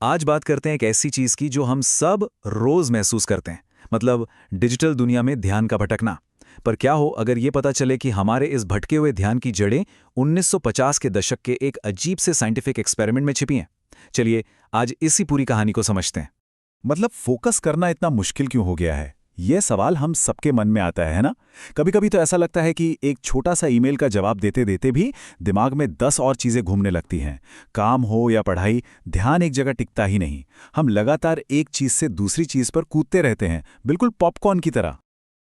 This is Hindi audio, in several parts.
आज बात करते हैं एक ऐसी चीज की जो हम सब रोज महसूस करते हैं, मतलब डिजिटल दुनिया में ध्यान का भटकना। पर क्या हो अगर ये पता चले कि हमारे इस भटके हुए ध्यान की जड़ें 1950 के दशक के एक अजीब से साइंटिफिक एक्सपेरिमेंट में छिपी हैं। चलिए आज इसी पूरी कहानी को समझते हैं। मतलब फोकस करना इतना मुश्किल क्यों हो गया है? ये सवाल हम सबके मन में आता है ना? कभी कभी तो ऐसा लगता है कि एक छोटा सा ईमेल का जवाब देते देते भी दिमाग में 10 और चीजें घूमने लगती हैं। काम हो या पढ़ाई, ध्यान एक जगह टिकता ही नहीं। हम लगातार एक चीज से दूसरी चीज पर कूदते रहते हैं, बिल्कुल पॉपकॉर्न की तरह।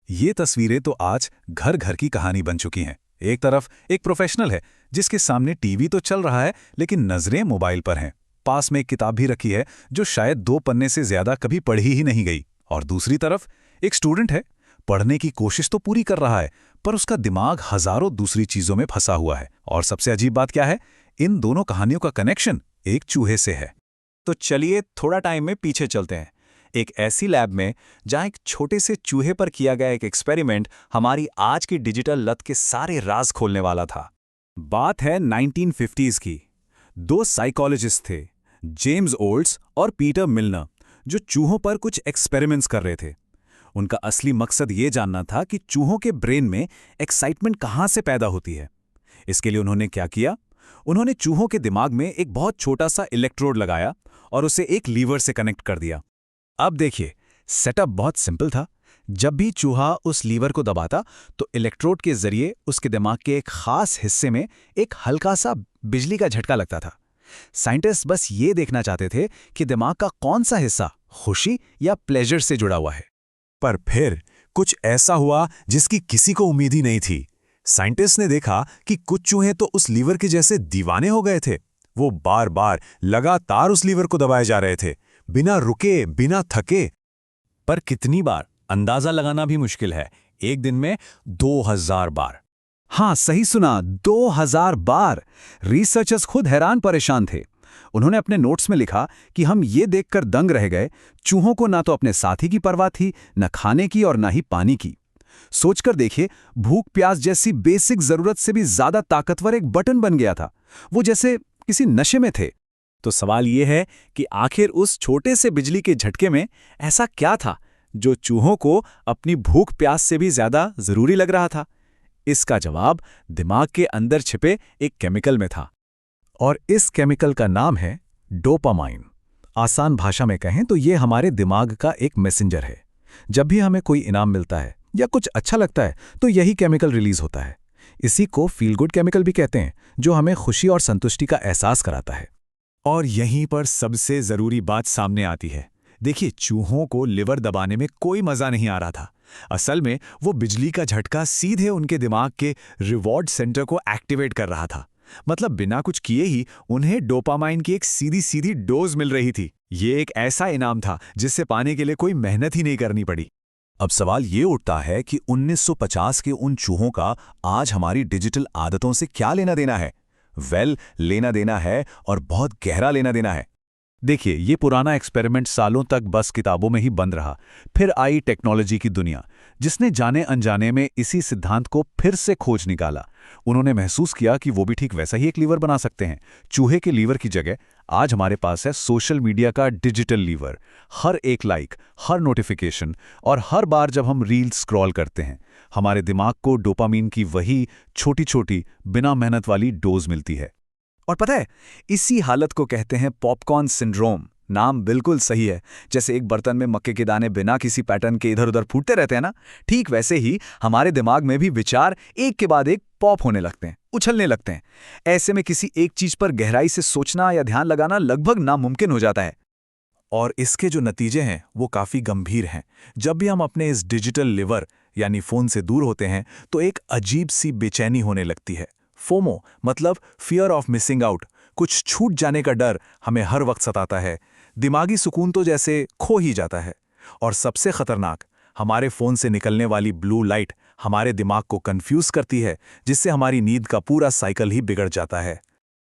ये तस्वीरें तो आज घर घर की कहानी बन चुकी हैं। एक तरफ एक प्रोफेशनल है जिसके सामने टीवी तो चल रहा है लेकिन नजरें मोबाइल पर हैं। पास में एक किताब भी रखी है जो शायद 2 पन्ने से ज्यादा कभी पढ़ी ही नहीं गई। और दूसरी तरफ एक स्टूडेंट है, पढ़ने की कोशिश तो पूरी कर रहा है पर उसका दिमाग हजारों दूसरी चीजों में फंसा हुआ है। और सबसे अजीब बात क्या है, इन दोनों कहानियों का कनेक्शन एक चूहे से है। तो चलिए थोड़ा टाइम में पीछे चलते हैं, एक ऐसी लैब में जहां एक छोटे से चूहे पर किया गया एक एक्सपेरिमेंट हमारी आज की डिजिटल लत के सारे राज खोलने वाला था। बात है 1950s की। 2 साइकोलॉजिस्ट थे, जेम्स ओल्ड्स और पीटर मिलनर, जो चूहों पर कुछ एक्सपेरिमेंट्स कर रहे थे। उनका असली मकसद ये जानना था कि चूहों के ब्रेन में एक्साइटमेंट कहाँ से पैदा होती है। इसके लिए उन्होंने क्या किया? उन्होंने चूहों के दिमाग में एक बहुत छोटा सा इलेक्ट्रोड लगाया और उसे एक लीवर से कनेक्ट कर दिया। अब देखिए, सेटअप बहुत सिंपल था। जब भी चूहा उस लीवर को दबाता तो इलेक्ट्रोड के जरिए उसके दिमाग के एक खास हिस्से में एक हल्का सा बिजली का झटका लगता था। साइंटिस्ट बस ये देखना चाहते थे कि दिमाग का कौन सा हिस्सा खुशी या प्लेजर से जुड़ा हुआ है। पर फिर कुछ ऐसा हुआ जिसकी किसी को उम्मीद ही नहीं थी। साइंटिस्ट ने देखा कि कुछ चूहे तो उस लीवर के जैसे दीवाने हो गए थे। वो बार बार लगातार उस लीवर को दबाए जा रहे थे, बिना रुके, बिना थके। पर कितनी बार, अंदाजा लगाना भी मुश्किल है। एक दिन में 2000 बार। हाँ, सही सुना, 2000 बार। रिसर्चर्स खुद हैरान परेशान थे। उन्होंने अपने नोट्स में लिखा कि हम ये देखकर दंग रह गए, चूहों को ना तो अपने साथी की परवाह थी, न खाने की और ना ही पानी की। सोचकर देखिए, भूख प्यास जैसी बेसिक जरूरत से भी ज्यादा ताकतवर एक बटन बन गया था। वो जैसे किसी नशे में थे। तो सवाल ये है कि आखिर उस छोटे से बिजली के झटके में ऐसा क्या था जो चूहों को अपनी भूख प्यास से भी ज्यादा जरूरी लग रहा था? इसका जवाब दिमाग के अंदर छिपे एक केमिकल में था। और इस केमिकल का नाम है डोपामाइन। आसान भाषा में कहें तो ये हमारे दिमाग का एक मैसेंजर है। जब भी हमें कोई इनाम मिलता है या कुछ अच्छा लगता है तो यही केमिकल रिलीज होता है। इसी को फील गुड केमिकल भी कहते हैं, जो हमें खुशी और संतुष्टि का एहसास कराता है। और यहीं पर सबसे जरूरी बात सामने आती है। देखिए, चूहों को लिवर दबाने में कोई मजा नहीं आ रहा था। असल में वो बिजली का झटका सीधे उनके दिमाग के रिवॉर्ड सेंटर को एक्टिवेट कर रहा था। मतलब बिना कुछ किए ही उन्हें डोपामाइन की एक सीधी सीधी डोज मिल रही थी। ये एक ऐसा इनाम था जिससे पाने के लिए कोई मेहनत ही नहीं करनी पड़ी। अब सवाल ये उठता है कि 1950 के उन चूहों का आज हमारी डिजिटल आदतों से क्या लेना देना है? लेना देना है, और बहुत गहरा लेना देना है। देखिए, ये पुराना एक्सपेरिमेंट सालों तक बस किताबों में ही बंद रहा। फिर आई टेक्नोलॉजी की दुनिया, जिसने जाने अनजाने में इसी सिद्धांत को फिर से खोज निकाला। उन्होंने महसूस किया कि वो भी ठीक वैसा ही एक लीवर बना सकते हैं। चूहे के लीवर की जगह आज हमारे पास है सोशल मीडिया का डिजिटल लीवर। हर एक लाइक, हर नोटिफिकेशन और हर बार जब हम रील स्क्रॉल करते हैं, हमारे दिमाग को डोपामीन की वही छोटी छोटी बिना मेहनत वाली डोज मिलती है। और पता है, इसी हालत को कहते हैं पॉपकॉर्न सिंड्रोम। नाम बिल्कुल सही है। जैसे एक बर्तन में मक्के के दाने बिना किसी पैटर्न के इधर उधर फूटते रहते हैं ना, ठीक वैसे ही हमारे दिमाग में भी विचार एक के बाद एक पॉप होने लगते हैं, उछलने लगते हैं। ऐसे में किसी एक चीज पर गहराई से सोचना या ध्यान लगाना लगभग नामुमकिन हो जाता है। और इसके जो नतीजे हैं वो काफी गंभीर हैं। जब भी हम अपने इस डिजिटल लिवर यानी फोन से दूर होते हैं तो एक अजीब सी बेचैनी होने लगती है। फोमो मतलब फियर ऑफ मिसिंग आउट, कुछ छूट जाने का डर हमें हर वक्त सताता है। दिमागी सुकून तो जैसे खो ही जाता है। और सबसे खतरनाक, हमारे फोन से निकलने वाली ब्लू लाइट हमारे दिमाग को कंफ्यूज करती है, जिससे हमारी नींद का पूरा साइकिल ही बिगड़ जाता है।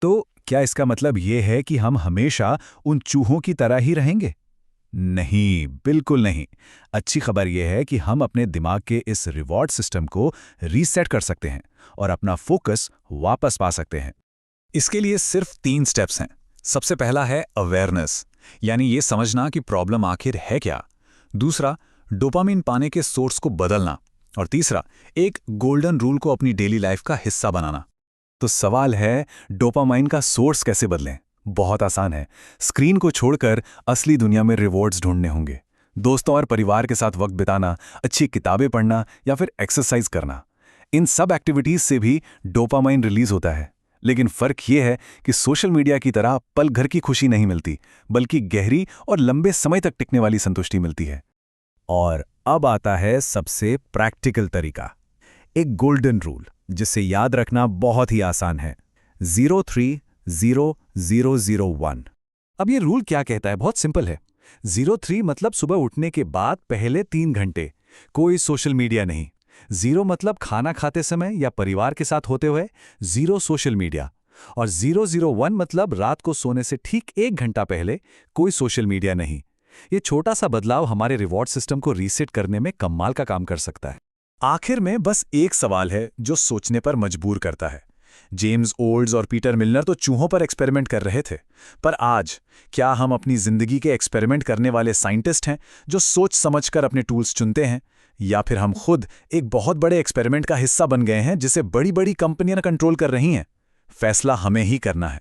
तो क्या इसका मतलब ये है कि हम हमेशा उन चूहों की तरह ही रहेंगे? नहीं, बिल्कुल नहीं। अच्छी खबर यह है कि हम अपने दिमाग के इस रिवॉर्ड सिस्टम को रीसेट कर सकते हैं और अपना फोकस वापस पा सकते हैं। इसके लिए सिर्फ 3 स्टेप्स हैं। सबसे पहला है अवेयरनेस, यानी ये समझना कि प्रॉब्लम आखिर है क्या। दूसरा, डोपामिन पाने के सोर्स को बदलना। और तीसरा, एक गोल्डन रूल को अपनी डेली लाइफ का हिस्सा बनाना। तो सवाल है, डोपामाइन का सोर्स कैसे बदलें? बहुत आसान है। स्क्रीन को छोड़कर असली दुनिया में रिवॉर्ड्स ढूंढने होंगे। दोस्तों और परिवार के साथ वक्त बिताना, अच्छी किताबें पढ़ना या फिर एक्सरसाइज करना। इन सब एक्टिविटीज से भी डोपामाइन रिलीज होता है। लेकिन फर्क ये है कि सोशल मीडिया की तरह पल भर की खुशी नहीं मिलती, बल्कि गहरी और लंबे समय तक टिकने वाली संतुष्टि मिलती है। और अब आता है सबसे प्रैक्टिकल तरीका, एक गोल्डन रूल जिसे याद रखना बहुत ही आसान है, 030001। अब ये रूल क्या कहता है? बहुत सिंपल है। 03 मतलब सुबह उठने के बाद पहले 3 घंटे कोई सोशल मीडिया नहीं। 0 मतलब खाना खाते समय या परिवार के साथ होते हुए 0 सोशल मीडिया। और 001 मतलब रात को सोने से ठीक 1 घंटा पहले कोई सोशल मीडिया नहीं। ये छोटा सा बदलाव हमारे रिवॉर्ड सिस्टम को रीसेट करने में कमाल का काम कर सकता है। आखिर में बस एक सवाल है जो सोचने पर मजबूर करता है। जेम्स ओल्ड्स और पीटर मिलनर तो चूहों पर एक्सपेरिमेंट कर रहे थे, पर आज क्या हम अपनी जिंदगी के एक्सपेरिमेंट करने वाले साइंटिस्ट हैं जो सोच समझकर अपने टूल्स चुनते हैं, या फिर हम खुद एक बहुत बड़े एक्सपेरिमेंट का हिस्सा बन गए हैं जिसे बड़ी बड़ी कंपनियां कंट्रोल कर रही हैं? फैसला हमें ही करना है।